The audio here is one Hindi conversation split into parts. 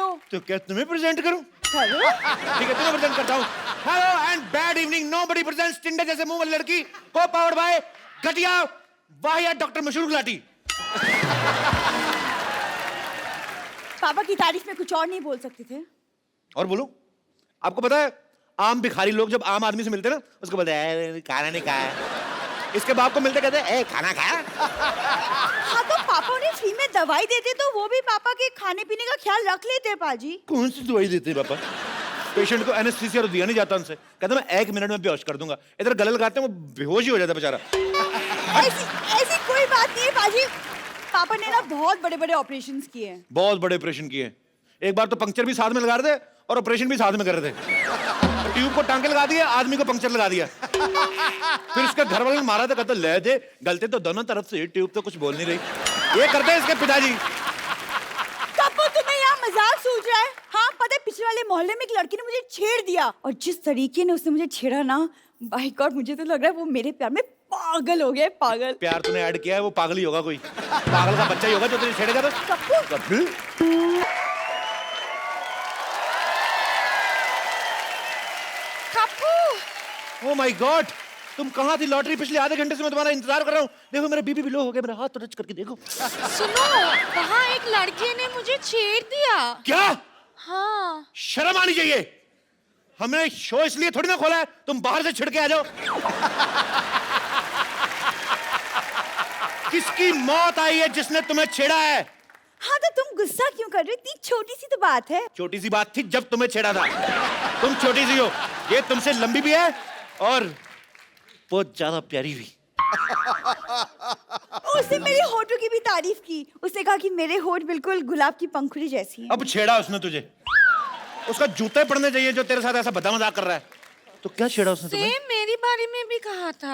हो। तो क्या तुम्हें प्रेजेंट करूं? करो। ठीक है, तुम्हें प्रेजेंट करता हूं। Hello and bad evening, nobody presents टिंडे जैसे मुंह वाली लड़की को पावर्ड बाय घटिया वाहिया डॉक्टर मशहूर गुलाटी। पापा की तारीफ में कुछ और नहीं बोल सकते थे? और बोलो, आपको पता है आम भिखारी लोग जब आम आदमी से मिलते हैं ना, उसको बोलते हैं खाना नहीं खाया। इसके बाप को मिलते कहते हैं खाना खाया। हाँ तो पापा उन्हें फ्री में दवाई देते तो वो भी पापा के खाने पीने का ख्याल रख लेते पाजी। कौन सी दवाई देते हैं पापा? पेशेंट को एनेस्थीसिया तो दिया नहीं जाता उनसे, कहते मैं 1 मिनट में बेहोश कर दूंगा। इधर गले लगाते हैं वो बेहोश ही हो जाता बेचारा। ऐसी कोई बात नहीं है पाजी। पापा ने ना बहुत बड़े बड़े ऑपरेशंस किए हैं। बहुत बड़े ऑपरेशन किए। एक बार तो पंक्चर भी साथ में लगा रहे थे और ऑपरेशन भी साथ में कर रहे थे। ट्यूब को टांके लगा दिए, आदमी को पंक्चर लगा दिया। फिर इसके घर वाले ने मारा था, कहते ले दे, गलते तो दोनों तरफ से, ट्यूब तो कुछ बोल नहीं रही। ये करते हैं इसके पिताजी। कपू तुम्हें यहाँ मजाक सूझ रहा है? हाँ पता है पिछले वाले मोहल्ले में एक लड़की ने मुझे छेड़ दिया और जिस तरीके ने उसने मुझे छेड़ा ना, बाय गॉड मुझे तो लग रहा है वो मेरे प्यार में पागल हो गया। पागल प्यार तूने ऐड किया है, वो पागल ही होगा, कोई पागल का बच्चा ही होगा जो तुझे छेड़ेगा। तो कपू ओह माय गॉड, तुम कहाँ थी? लॉटरी पिछले आधे घंटे से मैं तुम्हारा इंतजार कर रहा हूँ। देखो मेरा बीपी भी लो हो गया, मेरा हाथ तो टच करके देखो। सुनो, वहाँ एक लड़के ने मुझे छेड़ दिया। क्या? हाँ। शर्म आनी चाहिए। हमने शो इसलिए थोड़ी ना खोला है तुम बाहर से छिड़के आ जाओ। किसकी मौत आई है जिसने तुम्हें छेड़ा है? हाँ तो तुम गुस्सा क्यों कर रहे? इतनी छोटी सी तो बात है। छोटी सी बात थी जब तुम्हें छेड़ा था। तुम छोटी सी हो, ये तुमसे लंबी भी है और बहुत ज्यादा प्यारी भी। उसने मेरे होठों की भी तारीफ की। उसने कहा कि मेरे होठ बिल्कुल गुलाब की पंखुड़ी जैसी हैं। अब छेड़ा उसने तुझे, उसका जूते पड़ने चाहिए जो तेरे साथ ऐसा बदा मजाक कर रहा है। तो क्या छेड़ा उसने तुम्हें? सेम मेरी बारे में भी कहा था।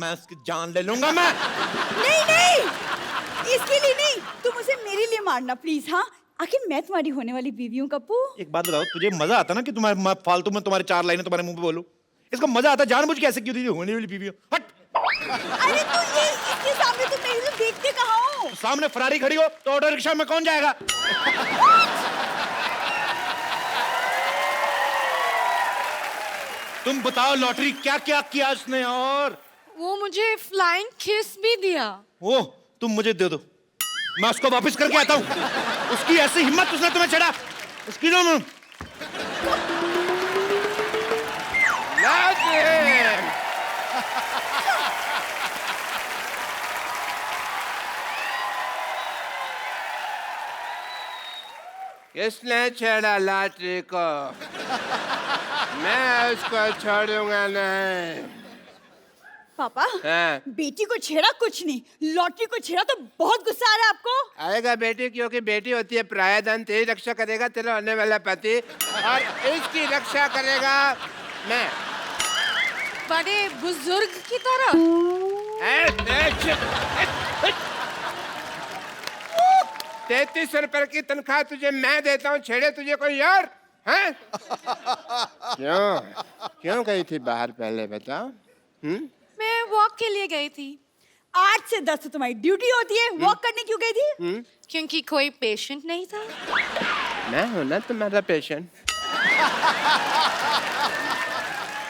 मैं उसकी जान ले लूंगा मैं। नहीं, इसके लिए नहीं, तुम उसे मेरे लिए मारना प्लीज। हाँ आखिर मैं तुम्हारी होने वाली बीवी हूँ कप्पू। एक बात बताओ, तुझे मजा आता ना कि तुम्हारे फालतू में तुम्हारे 4 लाइनें तुम्हारे मुंह पे बोलूं? इसको मजा आता जानबूझ के ऐसे क्यों दी होने वाली बीवी हो? हट। अरे तो ये इसके सामने तुम मेरे को देखते कहाँ हो? तो सामने फरारी खड़ी हो तो ऑटो रिक्शा में कौन जाएगा? तुम बताओ लॉटरी क्या क्या किया उसने? और वो मुझे फ्लाइंग किस भी दिया। वो तुम मुझे दे दो, मैं उसको वापस करके आता हूँ। उसकी ऐसी हिम्मत, उसने तुम्हें छेड़ा, उसकी ना किसने छेड़ा लॉटरी को? मैं उसको छोड़ूंगा नहीं। पापा हाँ। बेटी को छेड़ा कुछ नहीं, लॉटरी को छेड़ा तो बहुत गुस्सा आ रहा है आपको। आएगा बेटी, क्योंकि बेटी होती है प्रायधन। तेरी रक्षा करेगा तेरा होने वाला पति और इसकी रक्षा करेगा मैं, बड़े बुजुर्ग की तरह। 33 रुपए की तनख्वाह तुझे मैं देता हूँ, छेड़े तुझे कोई और? हैं? क्यों गई थी बाहर पहले बताओ? मैं वॉक के लिए गई थी। 8 से 10 तो तुम्हारी ड्यूटी होती है, वॉक करने क्यों गई थी? क्योंकि कोई पेशेंट नहीं था। मैं हूं ना तुम्हारा पेशेंट।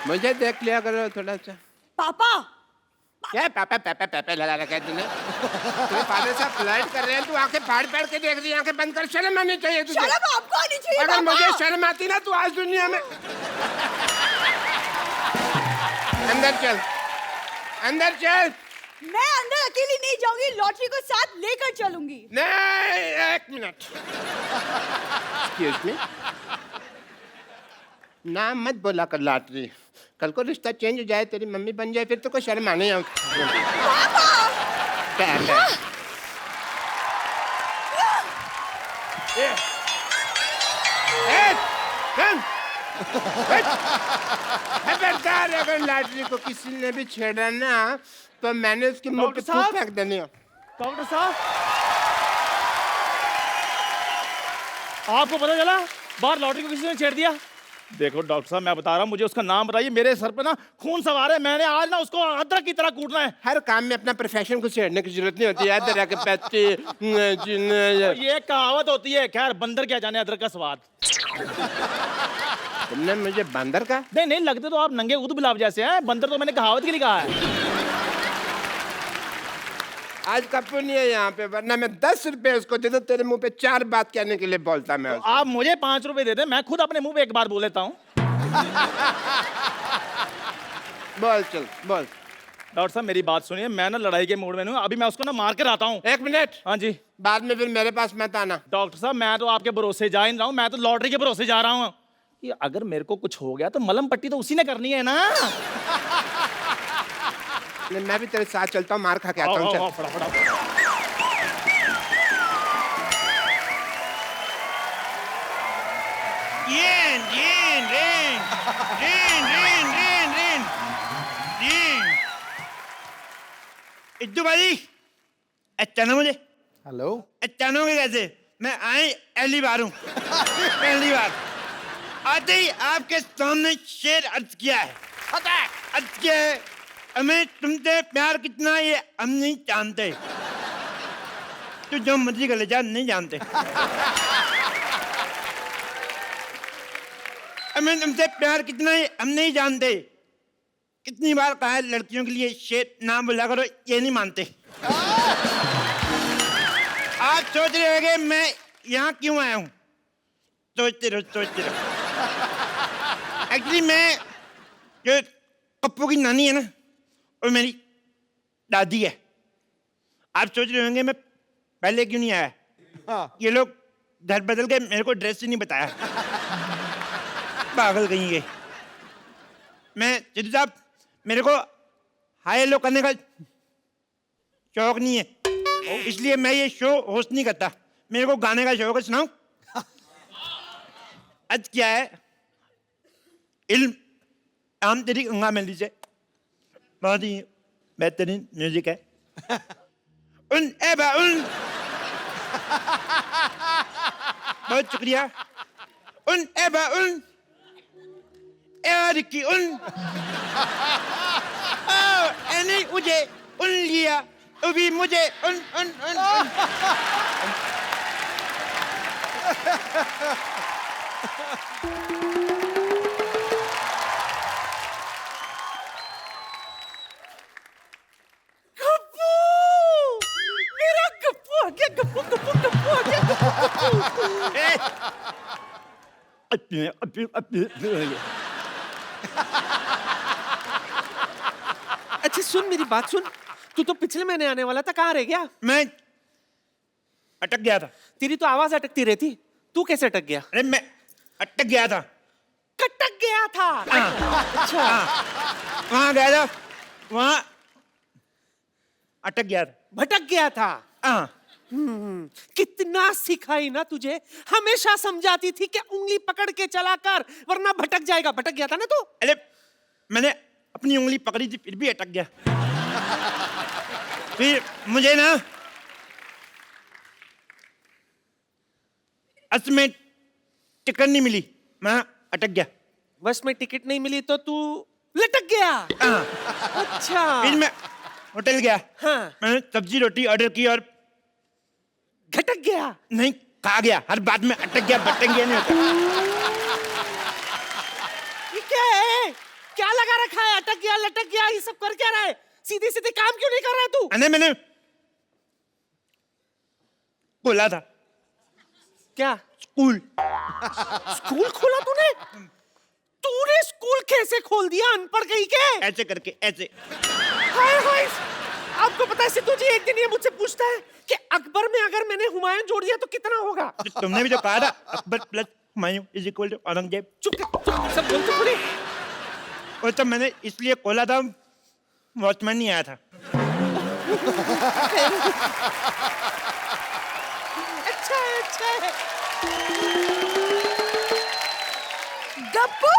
मुझे देख लिया करो थोड़ा सा। पापा क्या पापा पापा पापा लगा रखा है तूने? तेरे फादर साहब फ्लाइट कर रहे हैं, तू आंखें फाड़ फाड़ के देख रही है। आंखें बंद कर, शर्म आनी चाहिए तुझे। शर्म आपको आनी चाहिए। अगर पापा मुझे शर्म आती ना, तू आज दुनिया में। अंदर चल, अंदर चल। मैं अंदर अकेली नहीं जाऊंगी, लॉटरी को साथ लेकर चलूंगी। नहीं, 1 मिनट। एक्सक्यूज मी, नाम मत बोला कर लॉटरी। कल को रिश्ता चेंज हो जाए, तेरी मम्मी बन जाए, फिर तो कोई शर्म आने। खबरदार, अगर लॉटरी को किसी ने भी छेड़ा ना तो मैंने उसकी मुंह पे थूक फेंक देनी है। डॉक्टर साहब, आपको पता चला बाहर लॉटरी को किसी ने छेड़ दिया? देखो डॉक्टर साहब, मैं बता रहा हूँ, मुझे उसका नाम बताइए। मेरे सर पे ना खून सवार है, मैंने आज ना उसको अदरक की तरह कूटना है। हर काम में अपना प्रोफेशन को छेड़ने की जरूरत नहीं होती है। तरह के पैसे ये कहावत होती है। खैर, बंदर क्या जाने अदरक का स्वाद। तुमने मुझे बंदर का? नहीं नहीं, लगते तो आप नंगे ऊद गुलाब जैसे हैं। बंदर तो मैंने कहावत के लिए कहा है। आज कपूर नहीं है यहाँ पे, वरना मैं 10 रुपए उसको दे दो, तेरे मुंह पे 4 बात कहने के लिए बोलता मैं उसको। आप मुझे 5 रुपए दे दें, मैं खुद अपने मुंह पे एक बार बोल लेता हूँ। बोल चल बोल। डॉक्टर साहब मेरी बात सुनिए, मैं ना लड़ाई के मूड में हूँ। अभी मैं उसको ना मार कर आता हूँ। 1 मिनट। हाँ जी। बाद में फिर मेरे पास मत आना। डॉक्टर साहब, मैं तो आपके भरोसे जा ही नहीं रहा हूँ, मैं तो लॉटरी के भरोसे जा रहा हूँ कि अगर मेरे को कुछ हो गया तो मलम पट्टी तो उसी ने करनी है ना। मैं भी तेरे साथ चलता हूँ, मार खा के आता हूँ। चल। फटाफट। इद्दू भाई, अचानक मुझे हेलो। अचानक कैसे? मैं आए पहली बार हूँ। पहली बार आते ही आपके सामने शेर अर्ज किया है। अर्ज किया है, हमें तुमसे प्यार कितना ये हम नहीं जानते। तू जो मर्जी कर ले जा, नहीं जानते। हमें तुमसे प्यार कितना है हम नहीं जानते। कितनी बार कहा है लड़कियों के लिए शेर नाम बोला करो, ये नहीं मानते। आप सोच रहे होंगे मैं यहाँ क्यों आया हूँ। सोचते रहो। एक्चुअली मैं जो पप्पू की नानी है ना, वो मेरी दादी है। आप सोच रहे होंगे मैं पहले क्यों नहीं आया। हाँ। ये लोग घर बदल के मेरे को ड्रेस ही नहीं बताया। पागल कहीं गए। मैं सिद्धू साहब, मेरे को हाई लो करने का शौक नहीं है, इसलिए मैं ये शो होस्ट नहीं करता। मेरे को गाने का शौक है। सुनाऊं? आज क्या है, इल्म आम तेरी गंगा मेली से बहुत ही बेहतरीन म्यूजिक है। उन एबा उन, बहुत शुक्रिया। उन एबा उन की उन एनी मुझे उन लिया, अभी मुझे उन उन उन, उन। मेरा गप्पू आ गया। गप्पू आ गया। अच्छा सुन, मेरी बात सुन। तू तो पिछले महीने आने वाला था, कहाँ रह गया? मैं अटक गया था। तेरी तो आवाज अटकती रहती, तू कैसे अटक गया? अरे मैं अटक गया था। कटक गया था। अच्छा। वहां गया था, वहां अटक गया था। भटक गया था। हाँ। कितना सिखाई ना तुझे, हमेशा समझाती थी कि उंगली पकड़ के चला कर वरना भटक जाएगा। भटक गया था ना तू। अरे मैंने अपनी उंगली पकड़ी थी, फिर भी अटक गया। फिर मुझे ना बस में टिकट नहीं मिली, मैं अटक गया। बस में टिकट नहीं मिली तो तू लटक गया। हाँ। अच्छा। फिर मैं होटल गया। हाँ। मैंने सब्जी रोटी ऑर्डर की और घटक गया। नहीं खा गया। हर बात में अटक गया, भटक गया नहीं होता। ये क्या है? क्या लगा रखा है? अटक गया, लटक गया, ये सब कर क्या रहा है? सीधे सीधे काम क्यों नहीं कर रहा है तू? अरे मैंने बोला था क्या? स्कूल। स्कूल खोला तूने? तूने स्कूल कैसे खोल दिया, अनपढ़ कहीं के? ऐसे करके ऐसे। हाय हाय। आपको पता है सिद्धू जी, एक दिन ये मुझसे पूछता है कि अकबर में अगर मैंने हुमायूं जोड़ दिया तो कितना होगा? तुमने भी तो कहा था Akbar plus Humayun is equal to Aurangzeb. चुप सब बोलते पूरी। वो तो मैंने इसलिए खोला था, वॉचमैन नहीं आया था। अच्छा है, अच्छा है। गप्पू,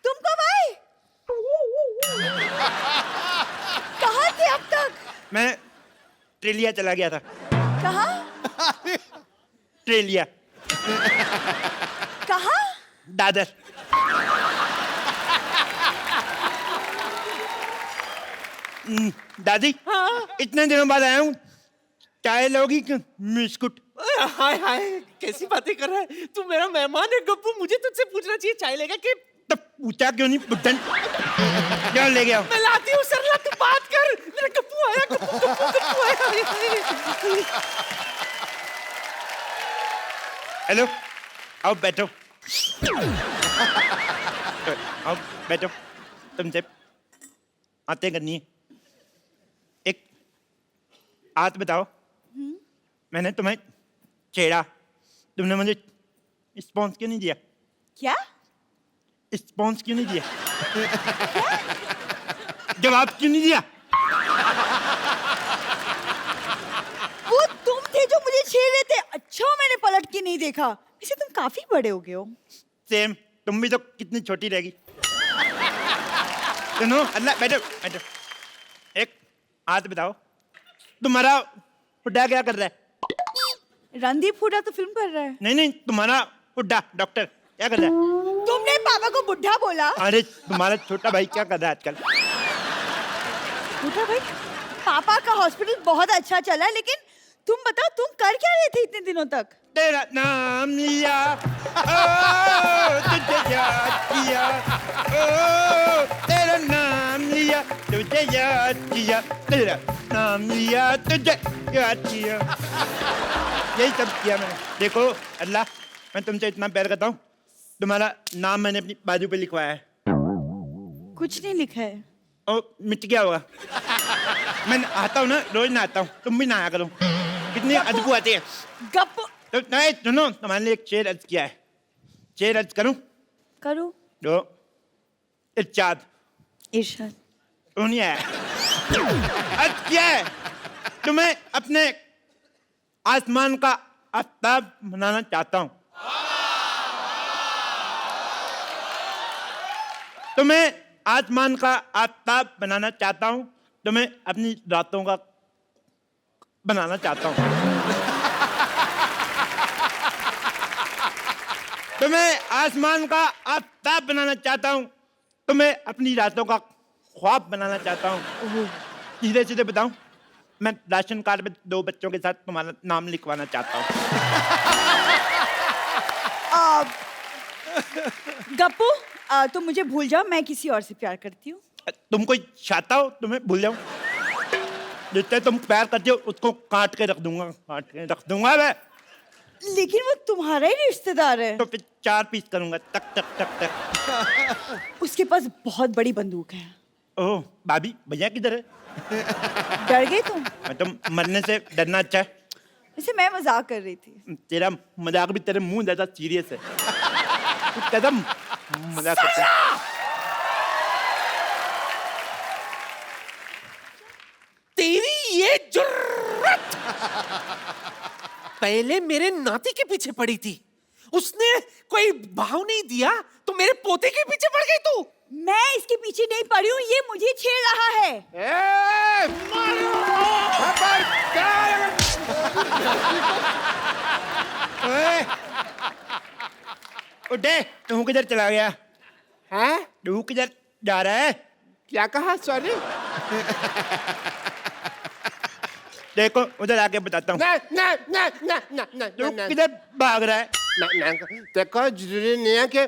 तुम कब आए? कहाँ थे अब तक? मैं ट्रेलिया चला गया था। कहाँ? ट्रेलिया। कहाँ? दादर। दादी, इतने दिनों बाद आया हूँ, चाय लोगी कि बिस्कुट? हाय हाय, कैसी बातें कर रहा है तू? मेरा मेहमान है गप्पू, मुझे तुझसे पूछना चाहिए चाय लेगा कि? तो पूछा क्यों नहीं बुड्ढन? क्यों ले गया? मैं लाती हूँ सरला, तू बात कर। मेरा गप्पू आया, गप्पू आया। हेलो, आओ बैठो। आओ बैठो, तुमसे बातें करनी है। एक बात बताओ, मैंने तुम्हें छेड़ा, तुमने मुझे रिस्पॉन्स क्यों नहीं दिया? क्या? रिस्पॉन्स क्यों नहीं दिया? जवाब क्यों नहीं दिया? वो तुम थे जो मुझे छेड़ रहे थे। अच्छा मैंने पलट के नहीं देखा। वैसे तुम काफी बड़े हो गए हो। सेम, तुम भी तो कितनी छोटी रहेगी। सुनो, अल्लाह, बैठो बैठो। एक बात बताओ, तुम्हारा बुड्ढा क्या कर रहा है? रणदीप हुड्डा तो फिल्म कर रहा है। नहीं नहीं, तुम्हारा बुड्ढा डॉक्टर क्या कर रहा है? तुमने पापा को बुढ़ा बोला? अरे तुम्हारा छोटा भाई क्या कर रहा है आजकल? बुढ़ा भाई? पापा का हॉस्पिटल बहुत अच्छा चला है, लेकिन तुम बताओ तुम कर क्या रहे थे इतने दिनों तक? तेरा नाम लिया, ओ, तुझे याद किया, ओ, तेरा नाम लिया, तुझे याद किया, तेरा नाम लिया, तुझे याद किया। यही सब किया मैंने। देखो अल्लाह, मैं तुमसे इतना प्यार करता हूँ, तुम्हारा नाम मैंने अपनी बाजू पे लिखवाया है। कुछ नहीं लिखा है। ओ, मिट गया होगा। मैं आता हूँ ना, रोज नहाता हूँ, तुम भी नहाया करो। कितनी अदबू आती है। गप तो नहीं सुनो, तुम्हारे लिए एक शेर अर्ज किया है। शेर अर्ज करूं? करो। दो इरशाद। इरशाद। वो नहीं आया। अर्ज किया है, तुम्हें अपने आसमान का आफ्ताब बनाना चाहता हूं। तुम्हें आसमान का आफ्ताब बनाना चाहता हूं, तुम्हें अपनी रातों का बनाना चाहता हूं। तुम्हें आसमान का आफ्ताब बनाना चाहता हूं, तुम्हें अपनी रातों का ख्वाब बनाना चाहता हूं। सीधे सीधे बताऊं, मैं राशन कार्ड में 2 बच्चों के साथ तुम्हारा नाम लिखवाना चाहता हूं। गप्पू, तुम मुझे भूल जाओ, मैं किसी और से प्यार करती हूँ। तुम कोई चाहता हो तुम्हें भूल जाऊं? जितने तुम प्यार करते हो उसको काट के रख दूंगा, काट के रख दूंगा मैं। लेकिन वो तुम्हारा ही रिश्तेदार है। तो फिर 4 पीस करूंगा, तक तक तक तक। उसके पास बहुत बड़ी बंदूक है। ओह भाभी, भैया किधर है? डर गई तुम? मैं तो मरने से डरना अच्छा है। वैसे मैं मजाक कर रही थी। तेरा मजाक भी तेरे मुंह ज्यादा सीरियस है। तू कदम मजाक करता है। तेरी ये जुर्रत पहले मेरे नाती के पीछे पड़ी थी, उसने कोई भाव नहीं दिया तो मेरे पोते के पीछे पड़ गई तू। मैं इसके पीछे नहीं पड़ी हूँ, ये मुझे छेड़ रहा है। उठे, तू किधर चला गया? हैं? तू किधर जा रहा है? क्या कहा? सॉरी। देखो उधर आके बताता हूँ। तू नहीं। किधर भाग रहा है? देखो जरूरी नहीं है कि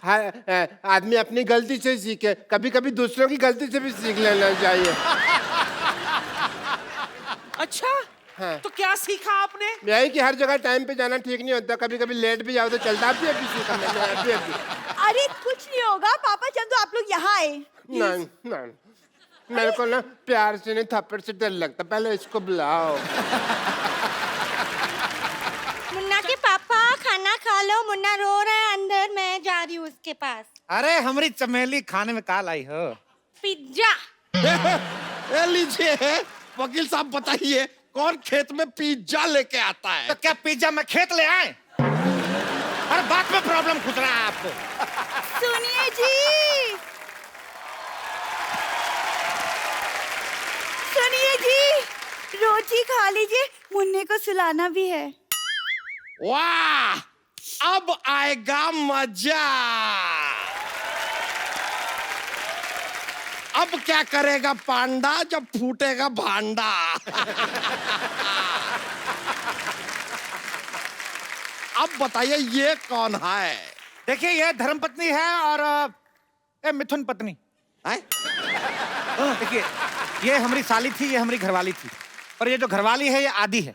हर आदमी अपनी गलती से सीखे, कभी कभी दूसरों की गलती से भी सीख लेना चाहिए। अच्छा हाँ। तो क्या सीखा आपने? यही कि हर जगह टाइम पे जाना ठीक नहीं होता, कभी कभी लेट भी जाओ तो चलता भी अभी सीखा मैंने अभी। अरे कुछ नहीं होगा पापा, चंदू आप लोग यहाँ आए। नहीं नहीं, मेरे को ना प्यार से नहीं थप्पड़ से डर लगता, पहले इसको बुलाओ। मुन्ना के पापा खाना खा लो, मुन्ना रो रहा है अंदर, मैं जा रही हूँ उसके पास। अरे हमारी चमेली खाने में काल आई हो। पिज्जा। ए लीजिए वकील साहब, बताइए कौन खेत में पिज्जा लेके आता है? तो क्या पिज्जा में खेत ले आए? हर बात में प्रॉब्लम खुद रहा है आपको। सुनिए जी, सुनिए जी, रोटी खा लीजिए, मुन्ने को सुलाना भी है। वाह, अब आएगा मजा। अब क्या करेगा पांडा जब फूटेगा भांडा। अब बताइए ये कौन है? देखिए ये धर्मपत्नी है और ये मिथुन पत्नी। हैं? देखिए ये हमारी साली थी, ये हमारी घरवाली थी, और ये जो घरवाली है ये आधी है।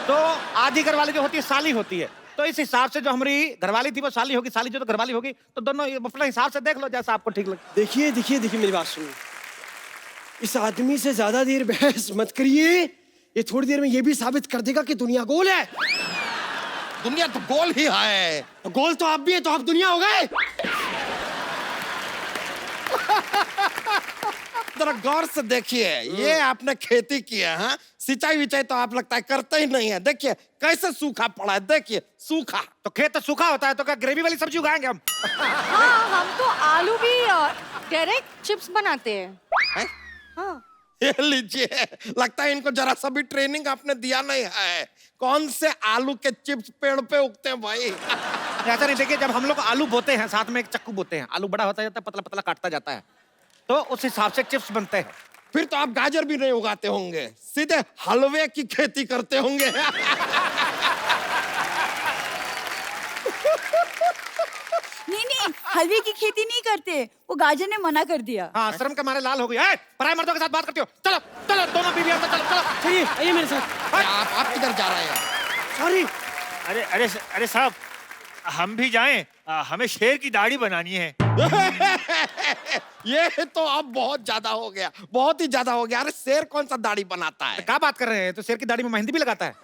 तो आधी घरवाली जो होती है साली होती है, तो इस हिसाब से जो हमारी घरवाली थी वो साली होगी, साली जो तो घरवाली होगी, तो दोनों अपने हिसाब से देख लो जैसा आपको ठीक लगे। देखिए देखिए देखिए मेरी बात सुनिए, इस आदमी से ज्यादा देर बहस मत करिए, ये थोड़ी देर में ये भी साबित कर देगा कि दुनिया गोल है। दुनिया तो गोल ही है। गोल तो आप भी है, तो आप दुनिया हो गए। जरा गौर से देखिए, ये आपने खेती की है, हाँ? सिंचाई विचाई तो आप लगता है करते ही नहीं है। देखिए कैसे सूखा पड़ा है, देखिए सूखा। तो खेत तो सूखा होता है, तो क्या ग्रेवी वाली सब्जी उगाएंगे हम? हाँ, हम तो आलू भी डायरेक्ट चिप्स बनाते हैं। हैं? हाँ। ये लीजिए, लगता है इनको जरा सा भी ट्रेनिंग आपने दिया नहीं है। कौन से आलू के चिप्स पेड़ पे उगते हैं भाई? ऐसा नहीं, देखिए जब हम लोग आलू बोते हैं साथ में एक चक्कू बोते हैं, आलू बड़ा होता जाता है, पतला पतला काटता जाता है, तो उस हिसाब से चिप्स बनते हैं। फिर तो आप गाजर भी नहीं उगाते होंगे, सीधे हलवे की खेती करते होंगे। नहीं, हलवे की खेती नहीं करते, वो गाजर ने मना कर दिया। हाँ, शर्म के मारे लाल हो गई। ए, पराये मर्दों के साथ बात करती हो? चलो चलो दोनों बीवियां अंदर, चलो चलो। चलिए आइए मेरे साथ। आप किधर जा रहे हैं? सॉरी। अरे अरे अरे साहब, हम भी जाएं? हमें शेर की दाढ़ी बनानी है। ये तो अब बहुत ज्यादा हो गया, बहुत ही ज्यादा हो गया। अरे शेर कौन सा दाढ़ी बनाता है? क्या बात कर रहे हैं? तो शेर की दाढ़ी में मेहंदी भी लगाता है।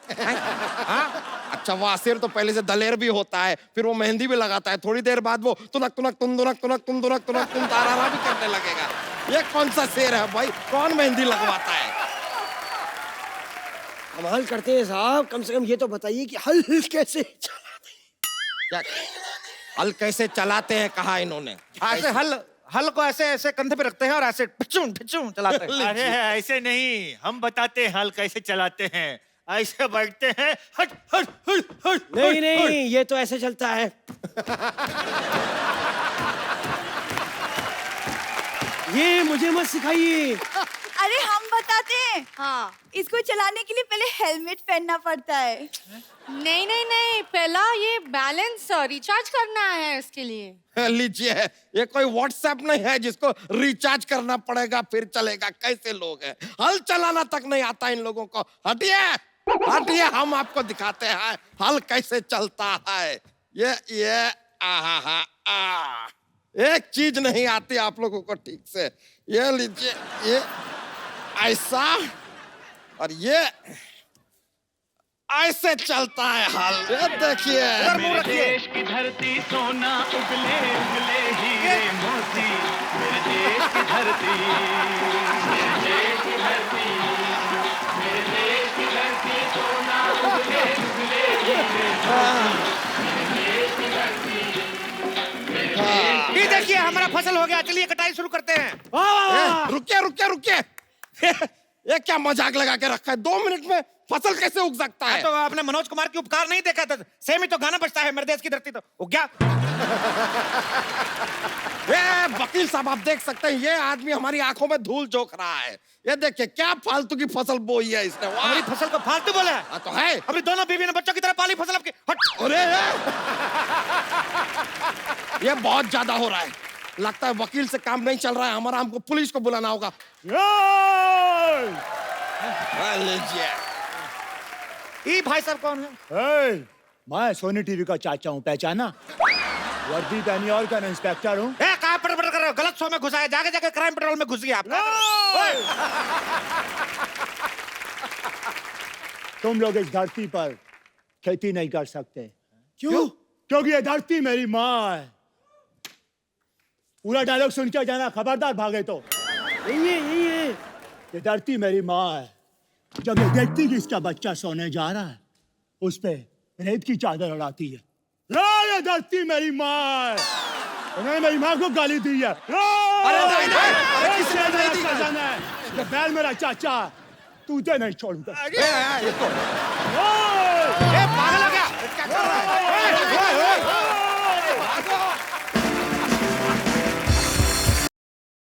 अच्छा वाह, शेर तो पहले से दलेर भी होता है, फिर वो मेहंदी भी लगाता है, थोड़ी देर बाद वो तुनक तुनक तुम दुनक तुनक तुम दुनक तुनक तुम तारारा भी करने लगेगा। ये कौन सा शेर है भाई? कौन मेहंदी लगवाता है? कमाल करते हैं साहब, कम से कम ये तो बताइए कि हल कैसे क्या हल कैसे चलाते हैं, कहा इन्होंने? ऐसे हल को ऐसे ऐसे कंधे पे रखते हैं और ऐसे ढिचुम ढिचुम चलाते हैं। अरे ऐसे नहीं, हम बताते हैं हल कैसे चलाते हैं। ऐसे बैठते हैं, हट हट हट हट। नहीं नहीं, ये तो ऐसे चलता है। ये मुझे मत सिखाइए। अरे हम बताते हैं। हाँ। इसको चलाने के लिए पहले हेलमेट पहनना पड़ता है। नहीं नहीं नहीं, पहला ये बैलेंस रिचार्ज करना है इसके लिए। लीजिए, ये कोई व्हाट्सएप नहीं है जिसको रिचार्ज करना पड़ेगा फिर चलेगा। कैसे लोग हैं, हल चलाना तक नहीं आता इन लोगों को। हटिए हटिए, हम आपको दिखाते हैं हल कैसे चलता है। ये आहा आ, एक चीज नहीं आती आप लोगों को ठीक से। ये लीजिए, ये ऐसा और ये ऐसे चलता है हल। ये देखिए, देश की धरती सोना उगले उगले हीरे मोती, मेरे देश की धरती, मेरे देश की धरती, मेरे देश की धरती सोना उगले उगले हीरे मोती, मेरे देश की धरती। ये देखिए हमारा फसल हो गया, चलिए कटाई शुरू करते हैं। रुकिए रुकिए रुकिए। ये क्या मजाक लगा के रखा है? 2 मिनट में फसल कैसे उग सकता है? तो आपने मनोज कुमार की उपकार नहीं देखा था? सेम ही तो गाना बजता है, मेरे देश की धरती तो उग गया। ये वकील साहब आप देख सकते हैं, ये आदमी हमारी आंखों में धूल झोंक रहा है। ये देखिए क्या फालतू की फसल बोई है इसने। वाह! हमारी फसल को फालतू बोला है? हाँ तो है। हमारी दोनों बीवी ने बच्चों की तरह पाली फसल आपकी। हट। अरे ये बहुत ज्यादा हो रहा है, लगता है वकील से काम नहीं चल रहा है हमारा, हमको पुलिस को बुलाना होगा। लीजिए। ये भाई साहब कौन है? मैं सोनी टीवी का चाचा हूँ, पहचाना? वर्दी पहनी और क्या इंस्पेक्टर हूँ। कहाँ पर कर रहे हो? गलत शो में घुसा है, जाके जाके क्राइम पेट्रोल में घुस गया आप। तुम लोग इस धरती पर खेती नहीं कर सकते। क्यों? क्योंकि ये धरती मेरी माँ है। पूरा डायलॉग सुन के जाना, खबरदार भागे तो। ये धरती मेरी माँ है। जब ये देखती कि इसका बच्चा सोने जा रहा है, उस पे रेत की चादर उड़ाती है। ये धरती मेरी माँ है। उन्होंने मेरी माँ को गाली दी है। अरे नहीं, अरे किसी ने नहीं दी। ये बैल मेरा चाचा है, तुझे नहीं छोड़ूंगा। पागल हो गया? क्या कर रहा है?